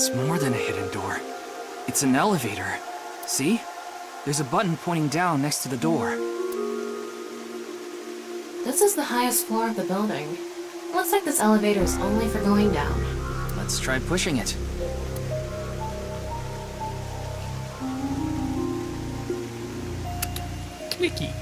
It's more than a hidden door. It's an elevator. See? There's a button pointing down next to the door. This is the highest floor of the building. Looks like this elevator is only for going down. Let's try pushing it. Clicky.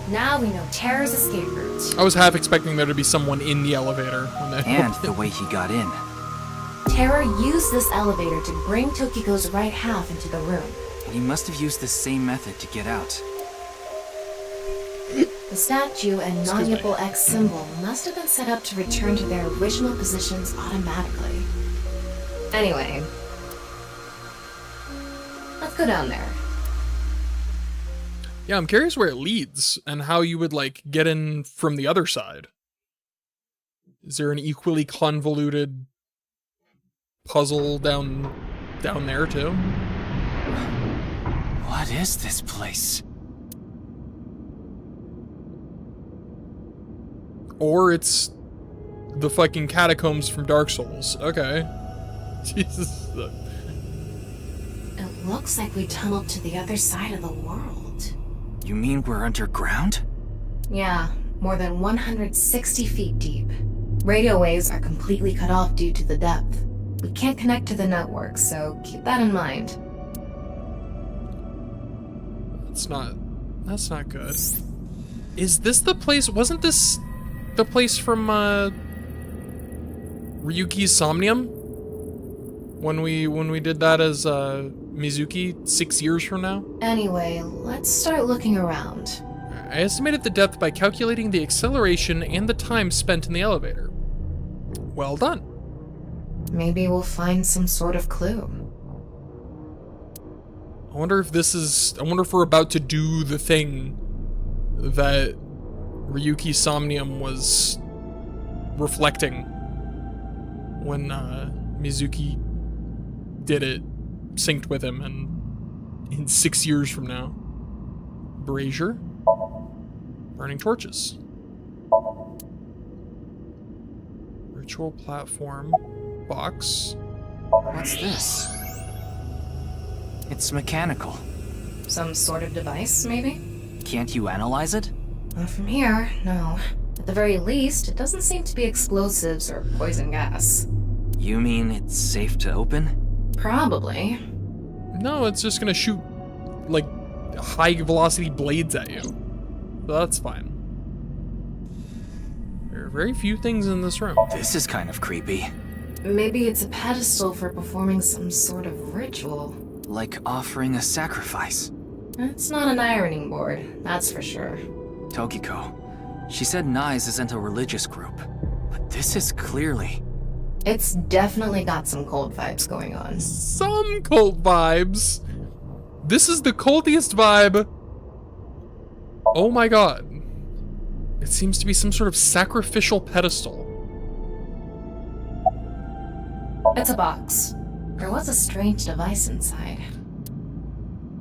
Now we know Terra's escape route. I was half expecting there to be someone in the elevator. And the way he got in. Terra used this elevator to bring Tokiko's right half into the room. He must have used the same method to get out. The statue and non-Yipple X symbol must have been set up to return to their original positions automatically. Anyway, let's go down there. Yeah, I'm curious where it leads and how you would like get in from the other side. Is there an equally convoluted puzzle down there too? What is this place? Or it's the fucking catacombs from Dark Souls. Okay. Jesus. It looks like we tunneled to the other side of the world. You mean we're underground? Yeah, more than 160 feet deep. Radio waves are completely cut off due to the depth. We can't connect to the network, so keep that in mind. That's not good. Is this the place? Wasn't this the place from Ryuki's Somnium? When we did that as Mizuki 6 years from now? Anyway, let's start looking around. I estimated the depth by calculating the acceleration and the time spent in the elevator. Well done. Maybe we'll find some sort of clue. I wonder if we're about to do the thing that Ryuki Somnium was reflecting when Mizuki did it, synced with him, and in 6 years from now. Brazier. Burning torches. Virtual platform. Box. What's this? It's mechanical. Some sort of device, maybe? Can't you analyze it? Not from here, no. At the very least, it doesn't seem to be explosives or poison gas. You mean it's safe to open? Probably. No, it's just gonna shoot, like, high velocity blades at you. So that's fine. There are very few things in this room. This is kind of creepy. Maybe it's a pedestal for performing some sort of ritual. Like offering a sacrifice. It's not an ironing board, that's for sure. Tokiko. She said Nyes isn't a religious group. But this is clearly... It's definitely got some cult vibes going on. Some cult vibes. This is the cultiest vibe. Oh my god. It seems to be some sort of sacrificial pedestal. It's a box. There was a strange device inside.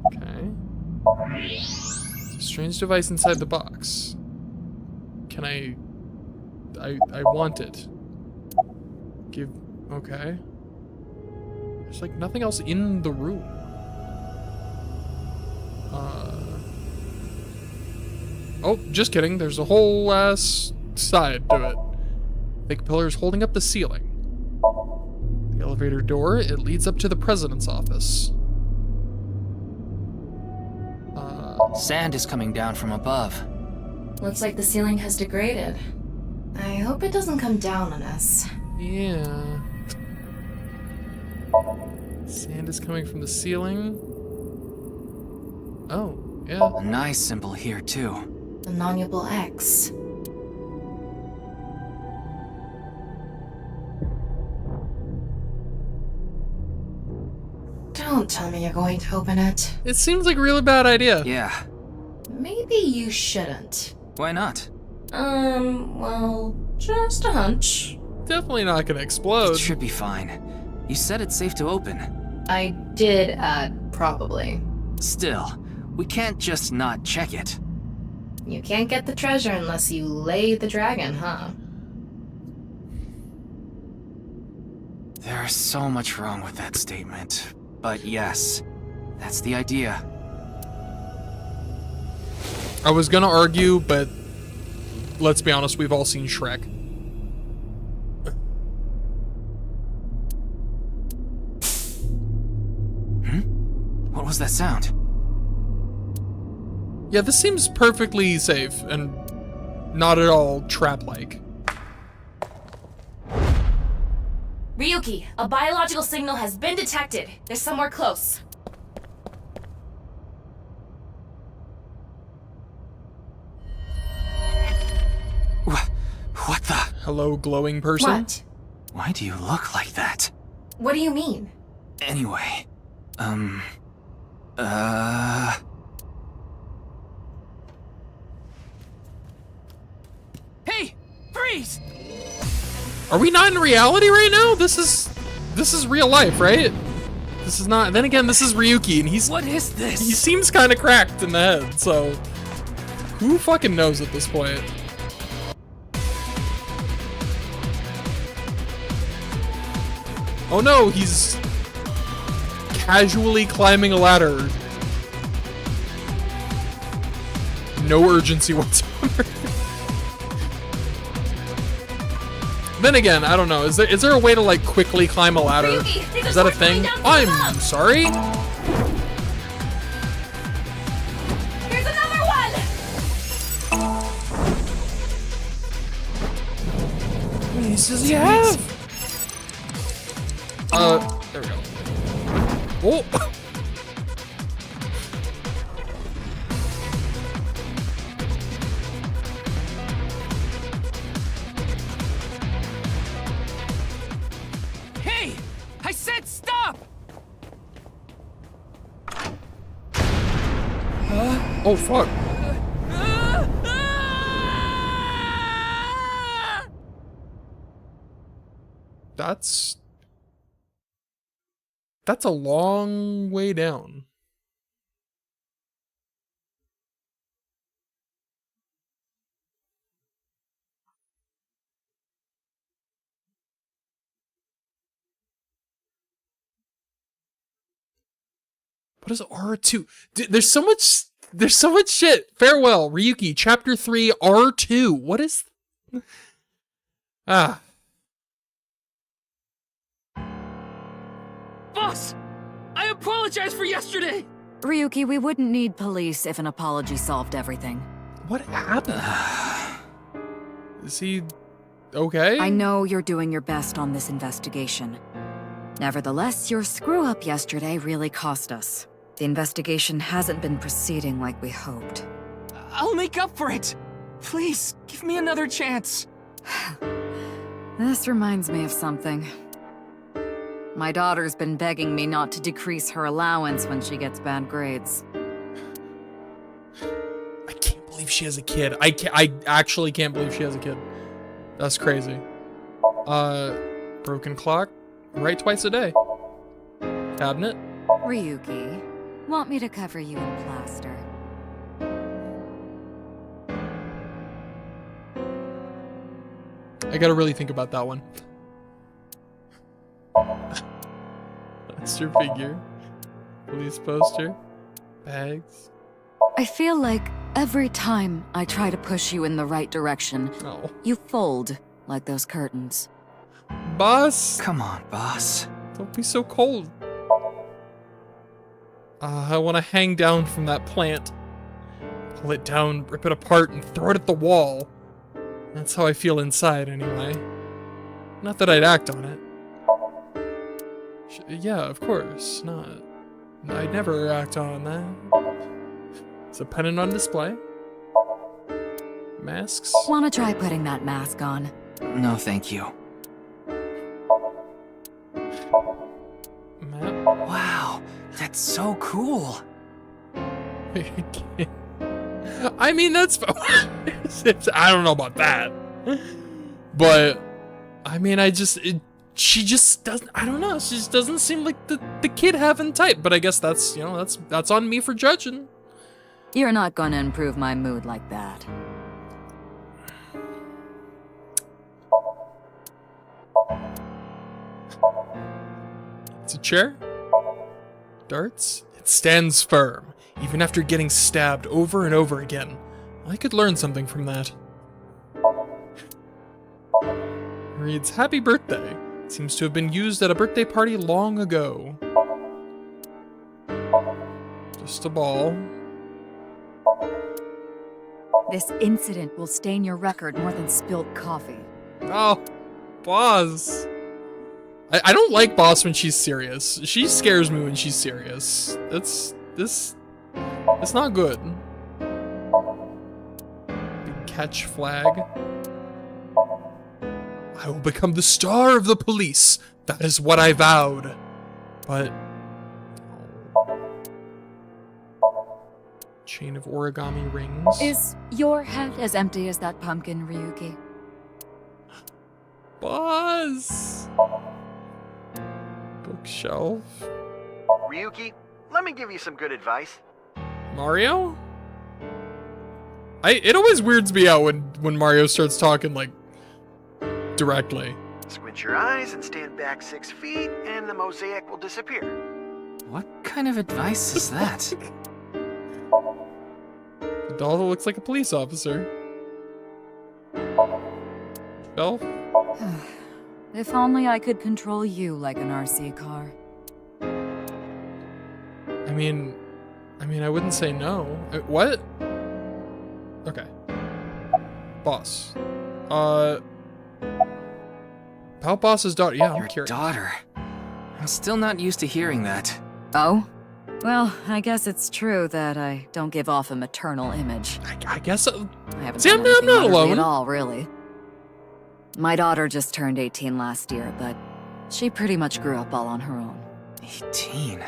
Okay. It's a strange device inside the box. Can I want it. Give... Okay. There's like nothing else in the room. Oh, just kidding. There's a whole ass side to it. Thick pillars holding up the ceiling. The elevator door, it leads up to the president's office. Sand is coming down from above. Looks like the ceiling has degraded. I hope it doesn't come down on us. Yeah. Sand is coming from the ceiling. Oh, yeah. A nice symbol here, too. The non-Yipple X. Don't tell me you're going to open it. It seems like a really bad idea. Yeah. Maybe you shouldn't. Why not? Well, just a hunch. Definitely not gonna explode. It should be fine. You said it's safe to open. I did add probably. Still, we can't just not check it. You can't get the treasure unless you lay the dragon, huh? There's so much wrong with that statement. But yes, that's the idea. I was gonna argue, but let's be honest, we've all seen Shrek. What was that sound? Yeah, this seems perfectly safe and not at all trap-like. Ryuki, a biological signal has been detected. They're somewhere close. What the? Hello, glowing person? What? Why do you look like that? What do you mean? Anyway, Hey! Freeze! Are we not in reality right now? This is real life, right? This is not. Then again, this is Ryuki, and What is this? he seems kind of cracked in the head. So who fucking knows at this point? Oh no, he's casually climbing a ladder. No urgency whatsoever. Then again, I don't know. Is there a way to like quickly climb a ladder? Ryuki, they Is that a just weren't thing? going down from I'm above. sorry. Here's another one! How many aces do you have? There we go. Oh. Hey! I said stop! Oh fuck. That's a long way down. What is R2? Dude, there's so much shit. Farewell, Ryuki, Chapter 3, R2. What is... Ah. Boss! I apologize for yesterday! Ryuki, we wouldn't need police if an apology solved everything. What happened? Is he okay? I know you're doing your best on this investigation. Nevertheless, your screw-up yesterday really cost us. The investigation hasn't been proceeding like we hoped. I'll make up for it! Please, give me another chance. This reminds me of something. My daughter's been begging me not to decrease her allowance when she gets bad grades. I can't believe she has a kid. I actually can't believe she has a kid. That's crazy. Broken clock. Right twice a day. Cabinet. Ryuki, want me to cover you in plaster? I gotta really think about that one. That's your figure. Police poster. Bags. I feel like every time I try to push you in the right direction, Oh. you fold like those curtains. Boss! Come on, boss. Don't be so cold. I want to hang down from that plant. Pull it down, rip it apart, and throw it at the wall. That's how I feel inside, anyway. Not that I'd act on it. Yeah, of course, not. I'd never act on that. Is a pennant on display? Masks? Wanna try putting that mask on? No, thank you. Map? Wow, that's so cool. I mean, that's... I don't know about that. But, I mean, she just doesn't... I don't know. She just doesn't seem like the kid having type. But I guess that's, you know, that's on me for judging. You're not gonna improve my mood like that. It's a chair? Darts? It stands firm, even after getting stabbed over and over again. I could learn something from that. It reads, Happy birthday. It seems to have been used at a birthday party long ago. Just a ball. This incident will stain your record more than spilled coffee. Oh, Boss. I don't like Boss when she's serious. She scares me when she's serious. It's not good. Big catch flag. I will become the star of the police. That is what I vowed. But chain of origami rings. Is your head as empty as that pumpkin, Ryuki? Boss. Bookshelf. Ryuki, let me give you some good advice. Mario? It always weirds me out when Mario starts talking, like, directly. Squint your eyes and stand back 6 feet, and the mosaic will disappear. What kind of advice is that? The doll that looks like a police officer. Shelf? If only I could control you like an RC car. I mean, I wouldn't say no. What? Okay. Boss. Pal Boss's daughter. Yeah, I'm Your curious. daughter. I'm still not used to hearing that. Oh? Well, I guess it's true that I don't give off a maternal image. I guess. I haven't See, done I'm anything not motherly alone. at all, really. My daughter just turned 18 last year, but she pretty much grew up all on her own. 18.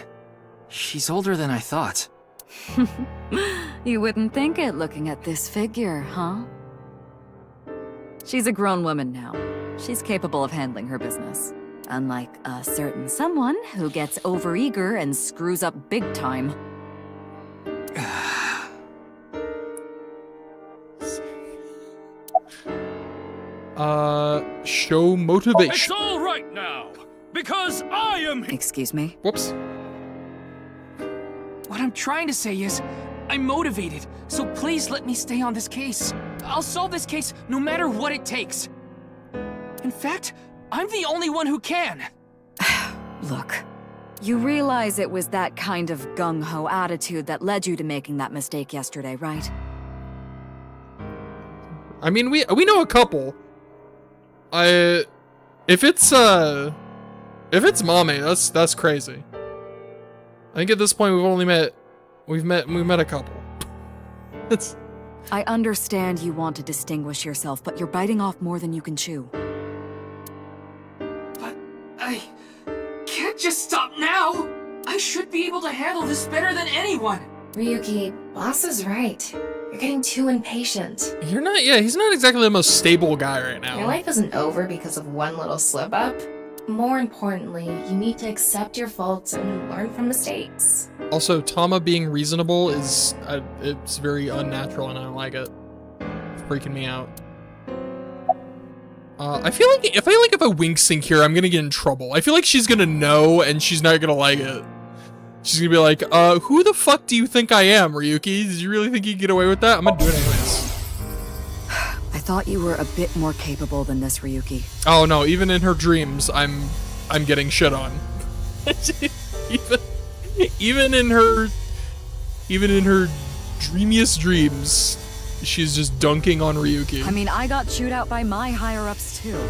She's older than I thought. You wouldn't think it looking at this figure, huh? She's a grown woman now. She's capable of handling her business. Unlike a certain someone who gets overeager and screws up big time. Show motivation. It's all right now, because I am. Excuse me? Whoops. What I'm trying to say is, I'm motivated, so please let me stay on this case. I'll solve this case no matter what it takes. In fact, I'm the only one who can. Look, you realize it was that kind of gung-ho attitude that led you to making that mistake yesterday, right? I mean, we know a couple. If it's Mame, that's crazy. I think at this point we've met a couple. It's. I understand you want to distinguish yourself, but you're biting off more than you can chew. But I can't just stop now. I should be able to handle this better than anyone. Ryuki, boss is right. You're getting too impatient. You're not. Yeah, he's not exactly the most stable guy right now. Your life isn't over because of one little slip up. More importantly, you need to accept your faults and learn from mistakes. Also, Tama being reasonable is it's very unnatural, and I don't like it. It's freaking me out. I feel like if I wink sync here, I'm gonna get in trouble. I feel like she's gonna know, and she's not gonna like it. She's gonna be like, who the fuck do you think I am, Ryuki? Did you really think you could get away with that? I'm gonna do it anyways. I thought you were a bit more capable than this, Ryuki. Oh no, even in her dreams, I'm getting shit on. even in her dreamiest dreams, she's just dunking on Ryuki. I mean, I got chewed out by my higher-ups too.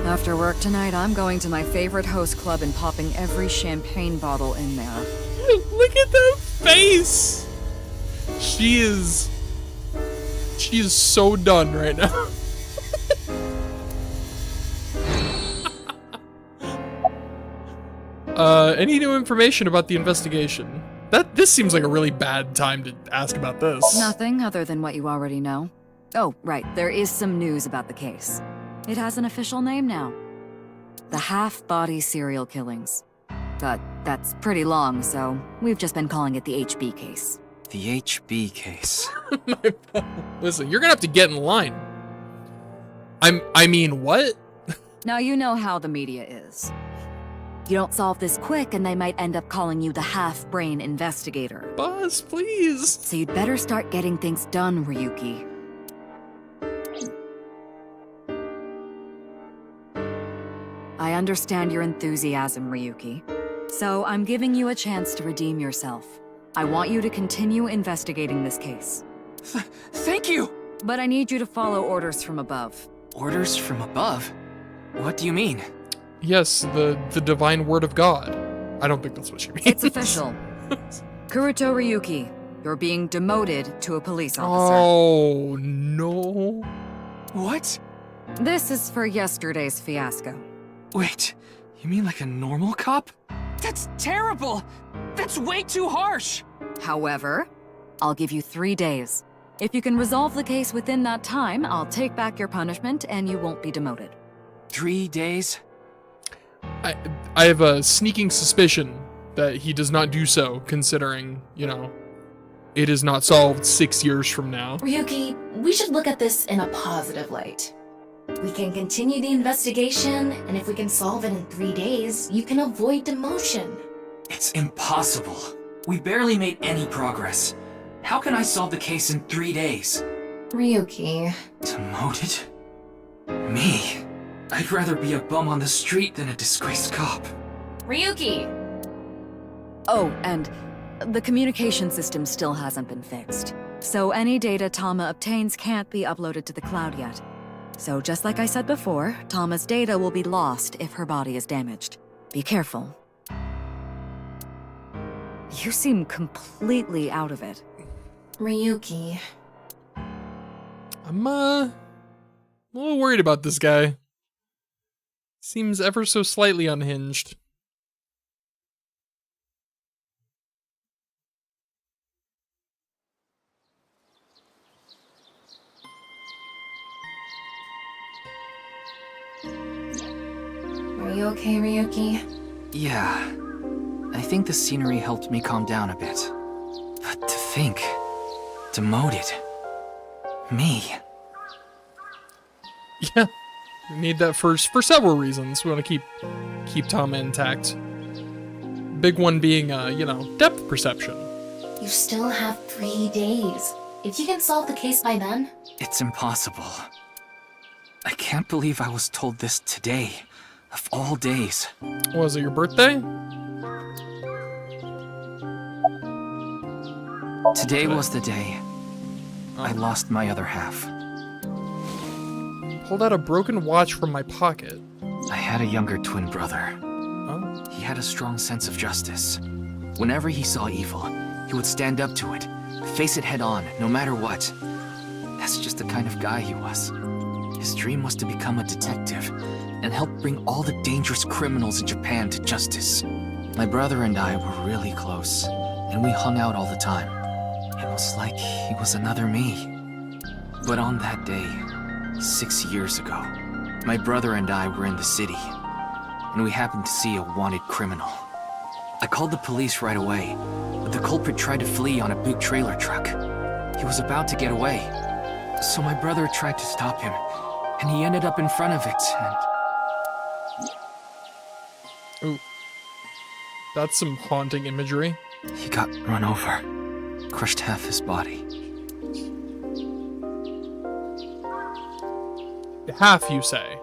After work tonight, I'm going to my favorite host club and popping every champagne bottle in there. Look at that face! She is so done right now. Any new information about the investigation? This seems like a really bad time to ask about this. Nothing other than what you already know. Oh, right, there is some news about the case. It has an official name now. The half-body serial killings. But that's pretty long, so we've just been calling it the HB case. The HB case. Listen, you're gonna have to get in line. I mean, what? Now you know how the media is. You don't solve this quick and they might end up calling you the half-brain investigator. Boss, please. So you'd better start getting things done, Ryuki. I understand your enthusiasm, Ryuki. So I'm giving you a chance to redeem yourself. I want you to continue investigating this case. Thank you! But I need you to follow orders from above. Orders from above? What do you mean? Yes, the divine word of God. I don't think that's what she means. It's official. Kuruto Ryuki, you're being demoted to a police officer. Oh, no. What? This is for yesterday's fiasco. Wait, you mean like a normal cop? That's terrible! That's way too harsh! However, I'll give you 3 days. If you can resolve the case within that time, I'll take back your punishment and you won't be demoted. 3 days? I have a sneaking suspicion that he does not do so, considering, you know, it is not solved 6 years from now. Ryuki, we should look at this in a positive light. We can continue the investigation, and if we can solve it in 3 days, you can avoid demotion. It's impossible. We barely made any progress. How can I solve the case in 3 days? Ryuki. Demoted? Me? I'd rather be a bum on the street than a disgraced cop. Ryuki! Oh, and the communication system still hasn't been fixed. So any data Tama obtains can't be uploaded to the cloud yet. So just like I said before, Tama's data will be lost if her body is damaged. Be careful. You seem completely out of it. Ryuki. I'm, a little worried about this guy. Seems ever so slightly unhinged. Are you okay, Ryuki? Yeah. I think the scenery helped me calm down a bit. But to think... demoted. Me. Yeah, we need that for several reasons. We want to keep Tama intact. Big one being, you know, depth perception. You still have 3 days. If you can solve the case by then... It's impossible. I can't believe I was told this today, of all days. Was it your birthday? Today was the day I lost my other half. Pulled out a broken watch from my pocket. I had a younger twin brother. Oh. He had a strong sense of justice. Whenever he saw evil, he would stand up to it, face it head on, no matter what. That's just the kind of guy he was. His dream was to become a detective and help bring all the dangerous criminals in Japan to justice. My brother and I were really close, and we hung out all the time. It was like he was another me. But on that day, 6 years ago, my brother and I were in the city, and we happened to see a wanted criminal. I called the police right away, but the culprit tried to flee on a big trailer truck. He was about to get away, so my brother tried to stop him, and he ended up in front of it, and... Ooh. That's some haunting imagery. he got run over, crushed half his body. Half, you say?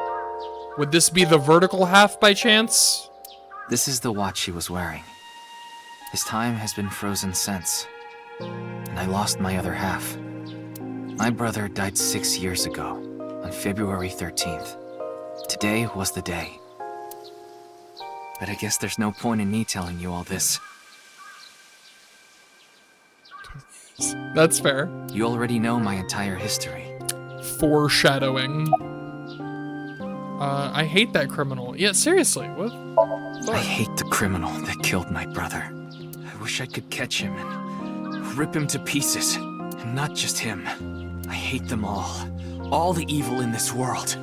Would this be the vertical half by chance? This is the watch he was wearing. His time has been frozen since, and I lost my other half. My brother died 6 years ago, on February 13th. Today was the day. But I guess there's no point in me telling you all this. That's fair. You already know my entire history. Foreshadowing. I hate that criminal. Yeah, seriously, what? I hate the criminal that killed my brother. I wish I could catch him and rip him to pieces. And not just him. I hate them all. All the evil in this world.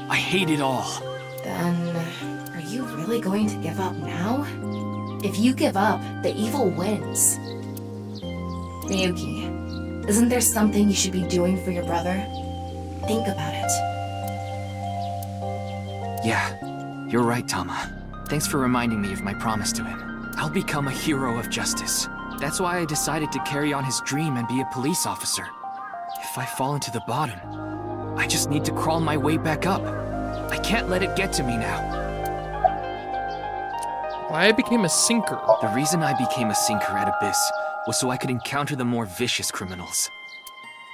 I hate it all. Then... you really going to give up now? If you give up, the evil wins. Ryuki, isn't there something you should be doing for your brother? Think about it. Yeah, you're right, Tama. Thanks for reminding me of my promise to him. I'll become a hero of justice. That's why I decided to carry on his dream and be a police officer. If I fall into the bottom, I just need to crawl my way back up. I can't let it get to me now. Why I became a sinker? The reason I became a sinker at Abyss was so I could encounter the more vicious criminals.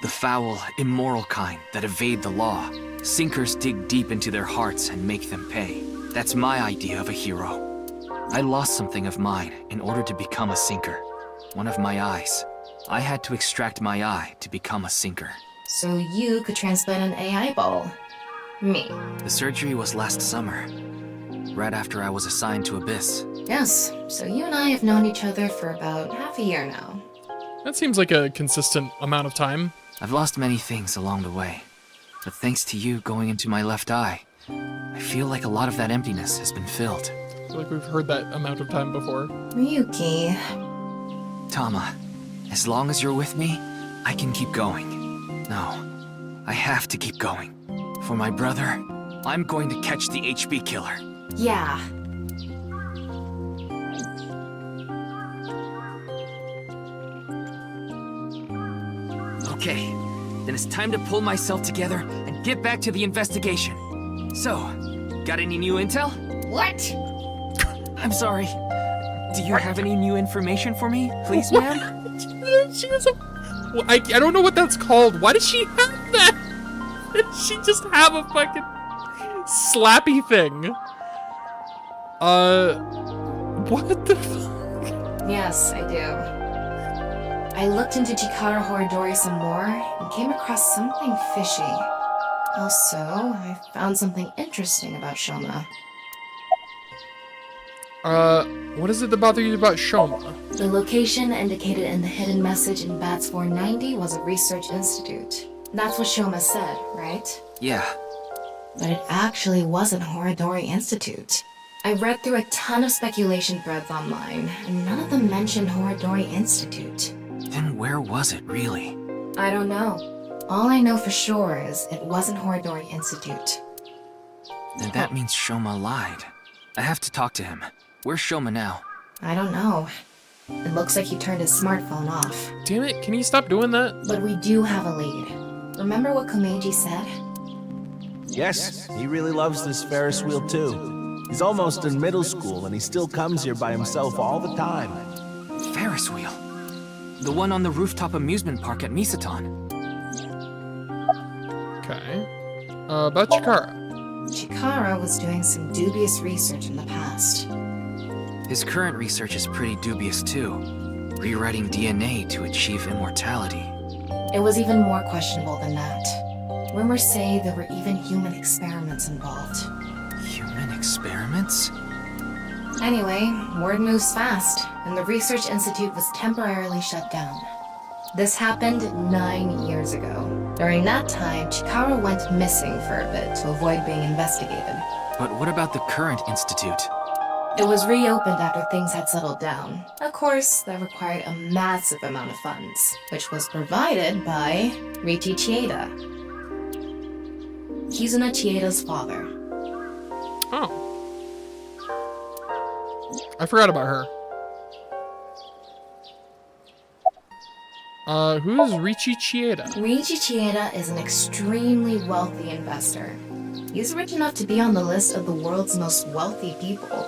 The foul, immoral kind that evade the law. Sinkers dig deep into their hearts and make them pay. That's my idea of a hero. I lost something of mine in order to become a sinker. One of my eyes. I had to extract my eye to become a sinker. So you could transplant an AI ball. Me. The surgery was last summer, right after I was assigned to Abyss. Yes, so you and I have known each other for about half a year now. That seems like a consistent amount of time. I've lost many things along the way, but thanks to you going into my left eye, I feel like a lot of that emptiness has been filled. I feel like we've heard that amount of time before. Ryuki. Tama, as long as you're with me, I can keep going. No, I have to keep going. For my brother, I'm going to catch the HB killer. Yeah. Okay, then it's time to pull myself together and get back to the investigation. So, got any new intel? What? I'm sorry. Do you have any new information for me, please, ma'am? She has a... Well, I don't know what that's called. Why does she have that? Does she just have a fucking slappy thing? What the fuck? Yes, I do. I looked into Chikara Horidori some more and came across something fishy. Also, I found something interesting about Shoma. What is it that bothers you about Shoma? The location indicated in the hidden message in Bats 490 was a research institute. That's what Shoma said, right? Yeah. But it actually wasn't Horidori Institute. I read through a ton of speculation threads online, and none of them mentioned Horidori Institute. Then where was it, really? I don't know. All I know for sure is it wasn't Horidori Institute. Then that means Shoma lied. I have to talk to him. Where's Shoma now? I don't know. It looks like he turned his smartphone off. Damn it, can you stop doing that? But we do have a lead. Remember what Komeiji said? Yes, he really loves this Ferris wheel too. He's almost in middle school and he still comes here by himself all the time. Ferris wheel. The one on the rooftop amusement park at Misaton. Okay. About Chikara. Chikara was doing some dubious research in the past. His current research is pretty dubious too. Rewriting DNA to achieve immortality. It was even more questionable than that. Rumors say there were even human experiments involved. Human experiments? Anyway, word moves fast, and the Research Institute was temporarily shut down. This happened 9 years ago. During that time, Chikara went missing for a bit to avoid being investigated. But what about the current institute? It was reopened after things had settled down. Of course, that required a massive amount of funds, which was provided by Riichi Chieda. Kizuna Chieda's father. Oh. I forgot about her. Who's Riichi Chieda? Riichi Chieda is an extremely wealthy investor. He's rich enough to be on the list of the world's most wealthy people.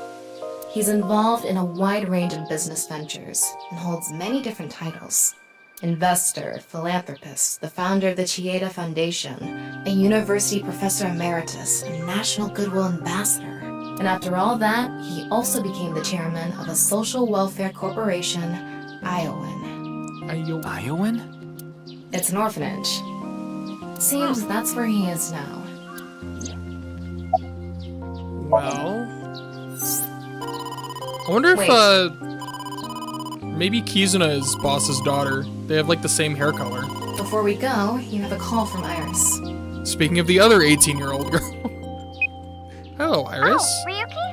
He's involved in a wide range of business ventures and holds many different titles. Investor, philanthropist, the founder of the Chieda Foundation, a university professor emeritus, and national goodwill ambassador. And after all that, he also became the chairman of a social welfare corporation, Iowan. Iowan? It's an orphanage. Seems that's where he is now. Well... I wonder if, maybe Kizuna is Boss's daughter. They have, like, the same hair color. Before we go, you have a call from Iris. Speaking of the other 18-year-old girl. Hello, Iris. Oh, Ryuki?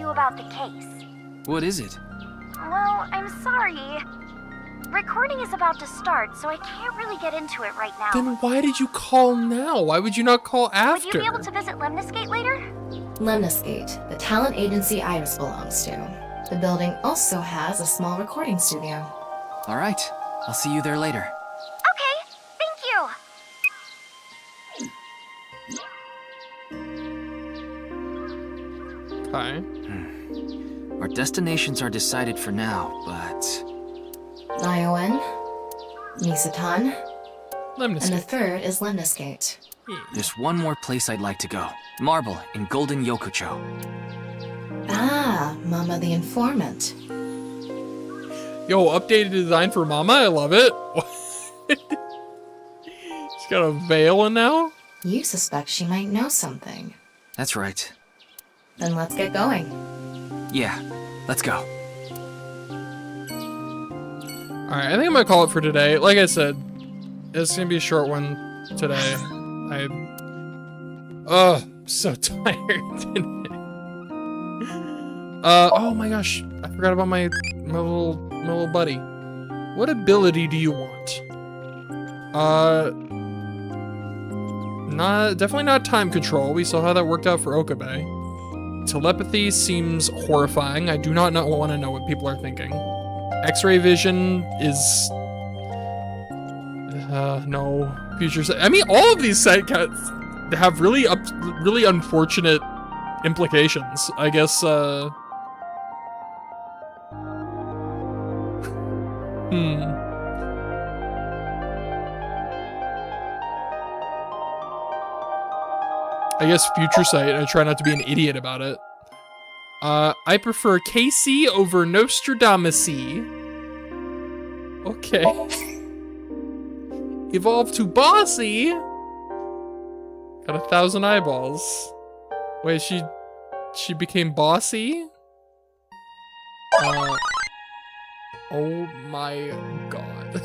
you about the case. What is it? Well, I'm sorry. Recording is about to start, so I can't really get into it right now. Then why did you call now? Why would you not call after? Would you be able to visit Lemniscate later? Lemniscate, the talent agency Iris belongs to. The building also has a small recording studio. All right, I'll see you there later. Okay, thank you. Okay. Our destinations are decided for now, but... Iowan, Misatan, and the Lemniscate. third is Lemniscate. there's one more place I'd like to go. Marble in Golden Yokocho. Ah, Mama the Informant. Yo, updated design for Mama. I love it. She's got a veil in now. You suspect she might know something. That's right. Then let's get going. Yeah, let's go. Alright, I think I'm gonna call it for today. Like I said, it's gonna be a short one today. I'm so tired. Oh my gosh, I forgot about my little buddy. What ability do you want? Definitely not time control. We saw how that worked out for Okabe. Telepathy seems horrifying. I do not want to know what people are thinking. X-ray vision is... no. Future sight. I mean, all of these sight cats have really unfortunate implications. I guess, I guess future sight. I try not to be an idiot about it. I prefer Casey over Nostradamus-y. Okay. Evolved to Bossy. Got 1,000 eyeballs. Wait, she became Bossy? Oh my god.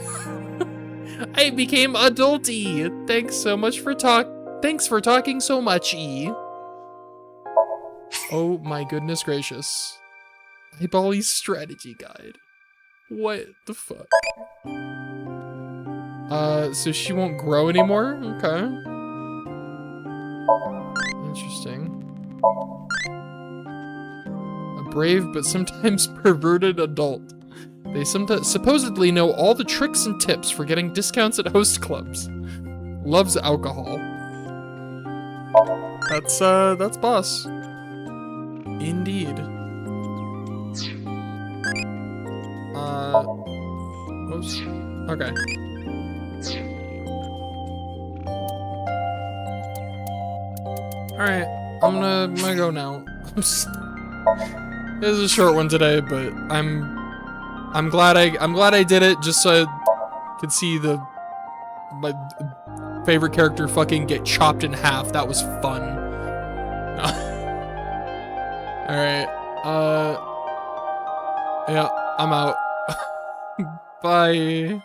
I became adulty. Thanks for talking so much, E. Oh my goodness gracious. Eyeball-E's strategy guide. What the fuck? So she won't grow anymore? Okay. Interesting. A brave but sometimes perverted adult. They supposedly know all the tricks and tips for getting discounts at host clubs. Loves alcohol. That's boss. Indeed. Oops. Okay. Alright, I'm gonna go now. This is a short one today, but I'm glad I did it just so I could see my favorite character fucking get chopped in half. That was fun. Alright, yeah, I'm out. Bye.